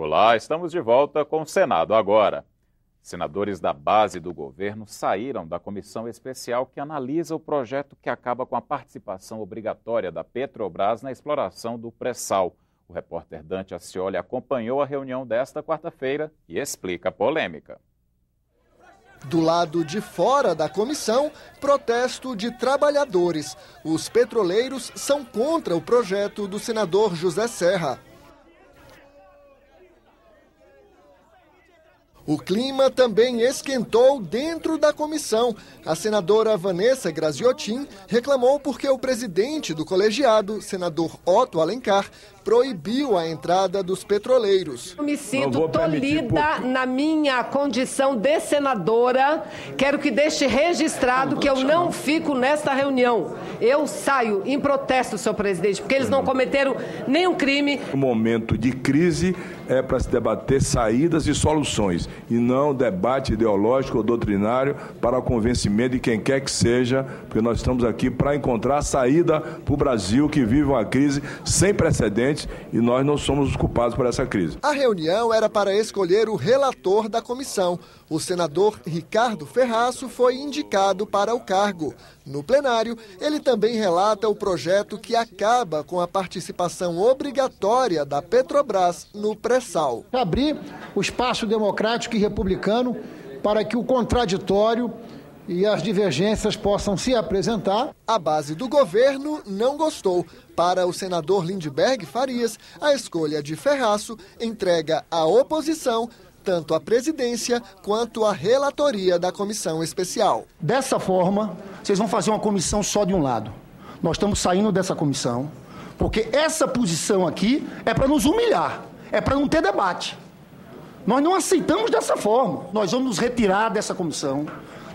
Olá, estamos de volta com o Senado agora. Senadores da base do governo saíram da comissão especial que analisa o projeto que acaba com a participação obrigatória da Petrobras na exploração do pré-sal. O repórter Dante Ascioli acompanhou a reunião desta quarta-feira e explica a polêmica. Do lado de fora da comissão, protesto de trabalhadores. Os petroleiros são contra o projeto do senador José Serra. O clima também esquentou dentro da comissão. A senadora Vanessa Graziotin reclamou porque o presidente do colegiado, senador Otto Alencar, proibiu a entrada dos petroleiros. Eu me sinto tolhida na minha condição de senadora. Quero que deixe registrado que eu não fico nesta reunião. Eu saio em protesto, senhor presidente, porque eles não cometeram nenhum crime. O momento de crise é para se debater saídas e soluções, e não debate ideológico ou doutrinário para o convencimento de quem quer que seja, porque nós estamos aqui para encontrar a saída para o Brasil, que vive uma crise sem precedentes, e nós não somos os culpados por essa crise. A reunião era para escolher o relator da comissão. O senador Ricardo Ferraço foi indicado para o cargo. No plenário, ele também relata o projeto que acaba com a participação obrigatória da Petrobras no pré-sal. Abrir o espaço democrático e republicano para que o contraditório e as divergências possam se apresentar. A base do governo não gostou. Para o senador Lindbergh Farias, a escolha de Ferraço entrega à oposição tanto a presidência quanto a relatoria da comissão especial. Dessa forma, vocês vão fazer uma comissão só de um lado. Nós estamos saindo dessa comissão, porque essa posição aqui é para nos humilhar, é para não ter debate. Nós não aceitamos dessa forma. Nós vamos nos retirar dessa comissão,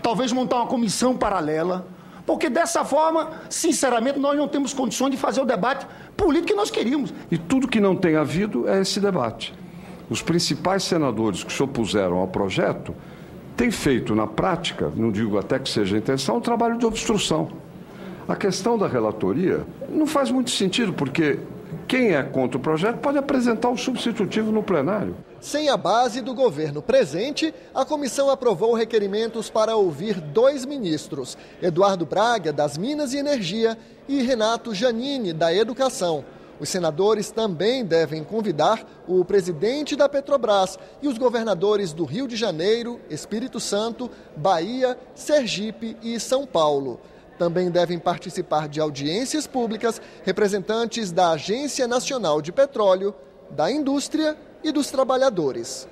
talvez montar uma comissão paralela, porque dessa forma, sinceramente, nós não temos condições de fazer o debate político que nós queríamos. E tudo que não tem havido é esse debate. Os principais senadores que se opuseram ao projeto têm feito na prática, não digo até que seja a intenção, um trabalho de obstrução. A questão da relatoria não faz muito sentido, porque quem é contra o projeto pode apresentar um substitutivo no plenário. Sem a base do governo presente, a comissão aprovou requerimentos para ouvir 2 ministros, Eduardo Braga, das Minas e Energia, e Renato Giannini, da Educação. Os senadores também devem convidar o presidente da Petrobras e os governadores do Rio de Janeiro, Espírito Santo, Bahia, Sergipe e São Paulo. Também devem participar de audiências públicas representantes da Agência Nacional de Petróleo, da indústria e dos trabalhadores.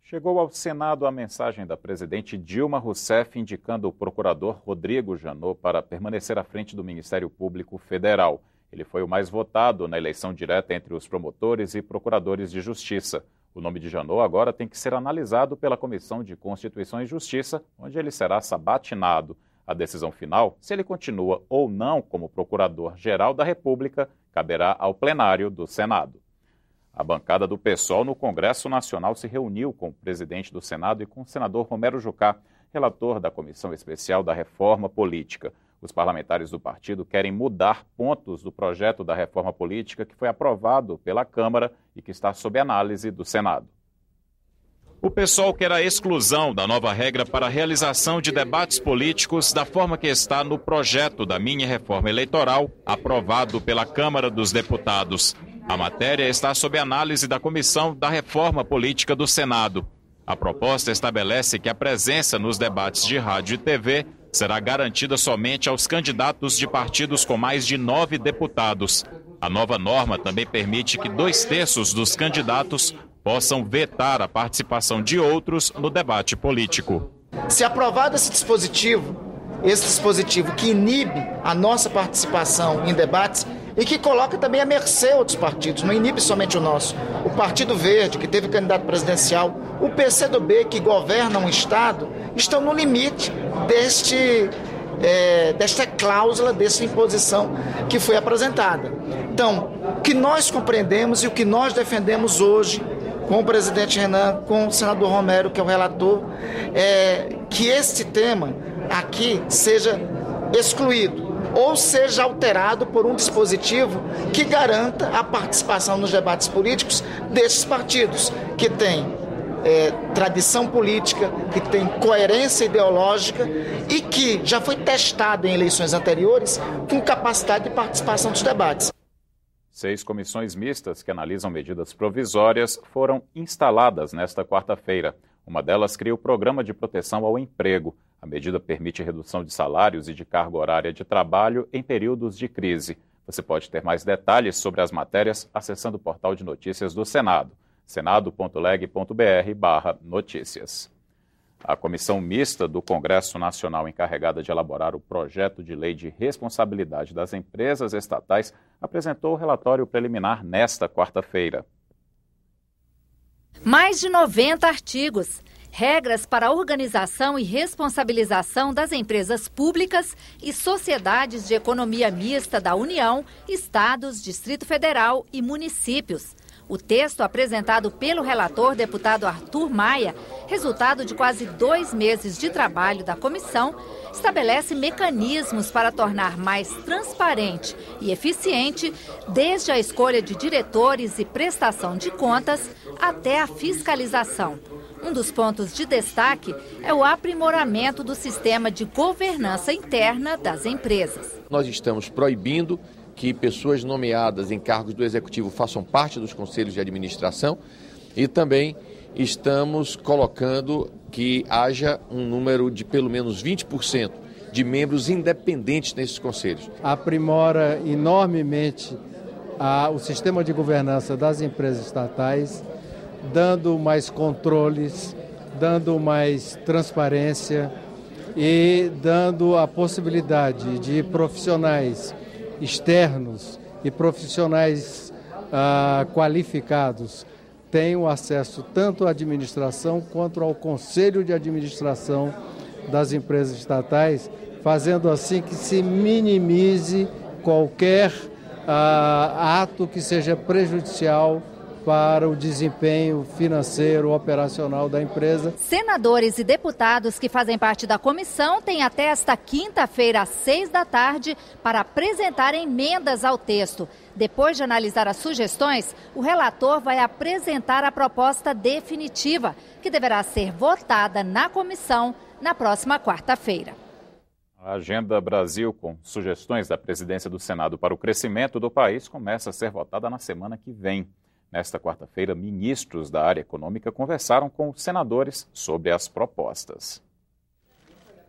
Chegou ao Senado a mensagem da presidente Dilma Rousseff indicando o procurador Rodrigo Janot para permanecer à frente do Ministério Público Federal. Ele foi o mais votado na eleição direta entre os promotores e procuradores de justiça. O nome de Janot agora tem que ser analisado pela Comissão de Constituição e Justiça, onde ele será sabatinado. A decisão final, se ele continua ou não como Procurador-Geral da República, caberá ao plenário do Senado. A bancada do PSOL no Congresso Nacional se reuniu com o presidente do Senado e com o senador Romero Jucá, relator da Comissão Especial da Reforma Política. Os parlamentares do partido querem mudar pontos do projeto da reforma política que foi aprovado pela Câmara e que está sob análise do Senado. O PSOL quer a exclusão da nova regra para a realização de debates políticos da forma que está no projeto da mini-reforma eleitoral aprovado pela Câmara dos Deputados. A matéria está sob análise da Comissão da Reforma Política do Senado. A proposta estabelece que a presença nos debates de rádio e TV será garantida somente aos candidatos de partidos com mais de 9 deputados. A nova norma também permite que 2/3 dos candidatos possam vetar a participação de outros no debate político. Se aprovado esse dispositivo que inibe a nossa participação em debates e que coloca também à mercê outros partidos, não inibe somente o nosso. O Partido Verde, que teve candidato presidencial, o PCdoB, que governa um Estado, estão no limite desta cláusula, dessa imposição que foi apresentada. Então, o que nós compreendemos e o que nós defendemos hoje, com o presidente Renan, com o senador Romero, que é o relator, é que este tema aqui seja excluído. ou seja alterado por um dispositivo que garanta a participação nos debates políticos desses partidos, que têm tradição política, que tem coerência ideológica e que já foi testado em eleições anteriores com capacidade de participação dos debates. 6 comissões mistas que analisam medidas provisórias foram instaladas nesta quarta-feira. Uma delas cria o Programa de Proteção ao Emprego. A medida permite redução de salários e de carga horária de trabalho em períodos de crise. Você pode ter mais detalhes sobre as matérias acessando o portal de notícias do Senado, senado.leg.br/notícias. A comissão mista do Congresso Nacional encarregada de elaborar o projeto de lei de responsabilidade das empresas estatais apresentou o relatório preliminar nesta quarta-feira. Mais de 90 artigos. Regras para a organização e responsabilização das empresas públicas e sociedades de economia mista da União, estados, Distrito Federal e municípios. O texto apresentado pelo relator deputado Arthur Maia, resultado de quase 2 meses de trabalho da comissão, estabelece mecanismos para tornar mais transparente e eficiente desde a escolha de diretores e prestação de contas até a fiscalização. Um dos pontos de destaque é o aprimoramento do sistema de governança interna das empresas. Nós estamos proibindo que pessoas nomeadas em cargos do Executivo façam parte dos conselhos de administração e também estamos colocando que haja um número de pelo menos 20% de membros independentes nesses conselhos. Aprimora enormemente o sistema de governança das empresas estatais, dando mais controles, dando mais transparência e dando a possibilidade de profissionais externos e profissionais qualificados tenham acesso tanto à administração quanto ao conselho de administração das empresas estatais, fazendo assim que se minimize qualquer ato que seja prejudicial para o desempenho financeiro operacional da empresa. Senadores e deputados que fazem parte da comissão têm até esta quinta-feira, às 18h, para apresentar emendas ao texto. Depois de analisar as sugestões, o relator vai apresentar a proposta definitiva, que deverá ser votada na comissão na próxima quarta-feira. A Agenda Brasil, com sugestões da presidência do Senado para o crescimento do país, começa a ser votada na semana que vem. Nesta quarta-feira, ministros da área econômica conversaram com os senadores sobre as propostas.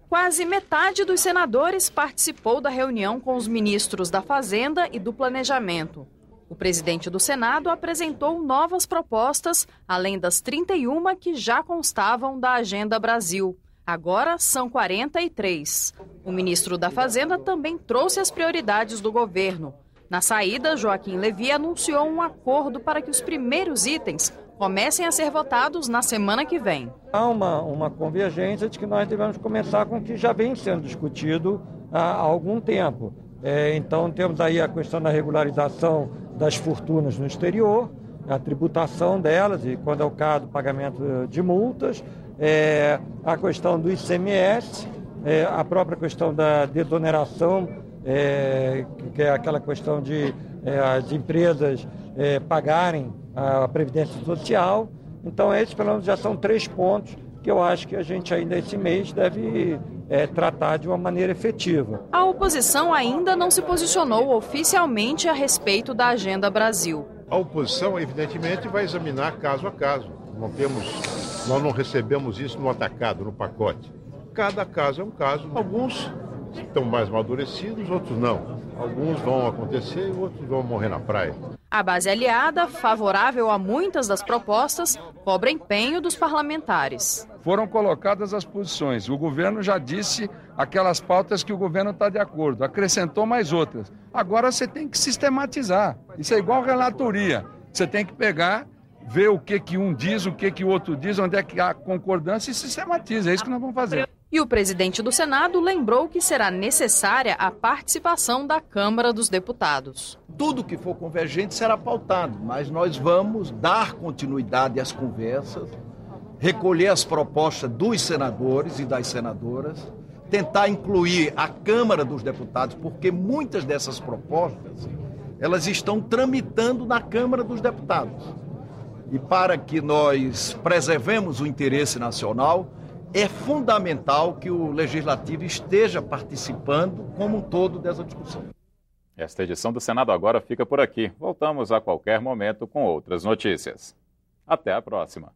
Quase metade dos senadores participou da reunião com os ministros da Fazenda e do Planejamento. O presidente do Senado apresentou novas propostas, além das 31 que já constavam da Agenda Brasil. Agora são 43. O ministro da Fazenda também trouxe as prioridades do governo. Na saída, Joaquim Levy anunciou um acordo para que os primeiros itens comecem a ser votados na semana que vem. Há uma convergência de que nós devemos começar com o que já vem sendo discutido há algum tempo. Então, temos aí a questão da regularização das fortunas no exterior, a tributação delas e, quando é o caso, o pagamento de multas, a questão do ICMS, a própria questão da desoneração, que é aquela questão de as empresas pagarem a Previdência Social. Então, esses, pelo menos, já são 3 pontos que eu acho que a gente ainda esse mês deve tratar de uma maneira efetiva. A oposição ainda não se posicionou oficialmente a respeito da Agenda Brasil. A oposição, evidentemente, vai examinar caso a caso. Nós não recebemos isso no atacado, no pacote. Cada caso é um caso. Alguns estão mais amadurecidos, outros não. Alguns vão acontecer e outros vão morrer na praia. A base aliada, favorável a muitas das propostas, cobra empenho dos parlamentares. Foram colocadas as posições. O governo já disse aquelas pautas que o governo está de acordo, acrescentou mais outras. Agora você tem que sistematizar. Isso é igual relatoria. Você tem que pegar, ver o que um diz, o que o outro diz, onde é que há concordância e sistematiza. É isso que nós vamos fazer. E o presidente do Senado lembrou que será necessária a participação da Câmara dos Deputados. Tudo que for convergente será pautado, mas nós vamos dar continuidade às conversas, recolher as propostas dos senadores e das senadoras, tentar incluir a Câmara dos Deputados, porque muitas dessas propostas, elas estão tramitando na Câmara dos Deputados. E para que nós preservemos o interesse nacional, é fundamental que o Legislativo esteja participando como um todo dessa discussão. Esta edição do Senado Agora fica por aqui. Voltamos a qualquer momento com outras notícias. Até a próxima.